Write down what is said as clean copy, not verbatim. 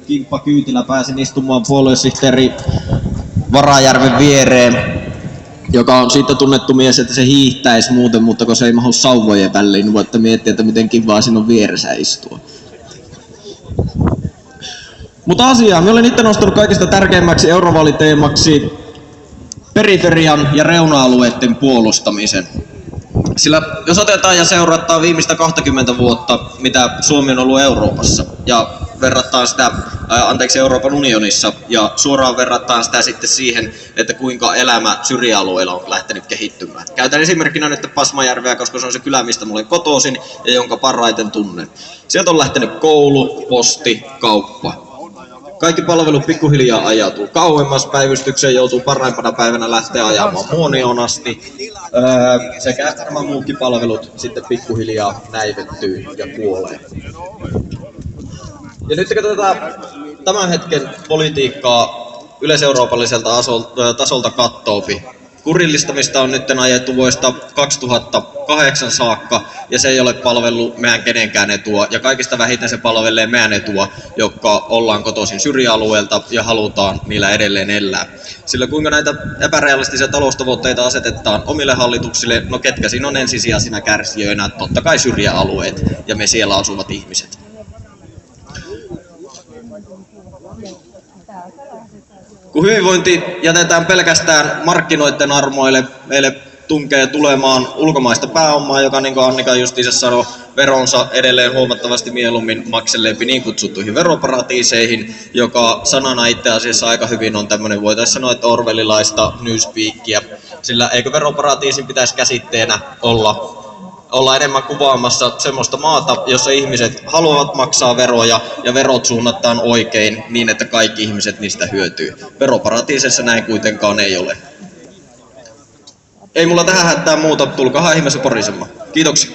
kimppakyytillä pääsin istumaan puoluesihteeri Varajärven viereen, joka on siitä tunnettu mies, että se hiihtäisi muuten, mutta kun se ei mahdu sauvojen väliin, niin voitte miettiä, että miten kivaa sinun vieressä istua. Mutta asiaa, minä olen itse nostanut kaikista tärkeimmäksi eurovaaliteemaksi periferian ja reuna-alueiden puolustamisen. Sillä jos otetaan ja seurataan viimeistä 20 vuotta, mitä Suomi on ollut Euroopassa, ja verrataan sitä, Euroopan unionissa, ja suoraan verrataan sitä sitten siihen, että kuinka elämä syrjäalueilla on lähtenyt kehittymään. Käytän esimerkkinä nyt Pasmajärveä, koska se on se kylä, mistä olen kotoisin ja jonka parhaiten tunnen. Sieltä on lähtenyt koulu, posti, kauppa. Kaikki palvelut pikkuhiljaa ajautuu kauemmas, päivystykseen joutuu parhaimpana päivänä lähteä ajamaan Muonioon asti. Sekä nämä muutkin palvelut sitten pikkuhiljaa näivettyy ja kuolee. Ja nyt kun tätä tämän hetken politiikkaa yleiseurooppalliselta tasolta kattoopi, kurillistamista on nyt ajettu vuodesta 2008 saakka, ja se ei ole palvellut meidän kenenkään etua, ja kaikista vähiten se palvelee meidän etua, jotka ollaan kotoisin syrjäalueelta ja halutaan niillä edelleen elää. Sillä kuinka näitä epärealistisia taloustavoitteita asetetaan omille hallituksille, no ketkä siinä on ensisijaisina kärsijöinä, totta kai syrjäalueet ja me siellä asuvat ihmiset. Kun hyvinvointi jätetään pelkästään markkinoiden armoille, meille tunkee tulemaan ulkomaista pääomaa, joka niin kuin Annika justiinsa sanoi, veronsa edelleen huomattavasti mieluummin makselleempi niin kutsuttuihin veroparatiiseihin, joka sanana itse asiassa aika hyvin on tämmöinen, voitaisiin sanoa, että orwellilaista newspeakia, sillä eikö veroparatiisin pitäisi käsitteenä olla enemmän kuvaamassa semmoista maata, jossa ihmiset haluavat maksaa veroja ja verot suunnataan oikein niin, että kaikki ihmiset niistä hyötyy. Veroparatiisissa näin kuitenkaan ei ole. Ei mulla tähän hätää muuta, tulkahan ihmeessä porisemaan. Kiitoksia.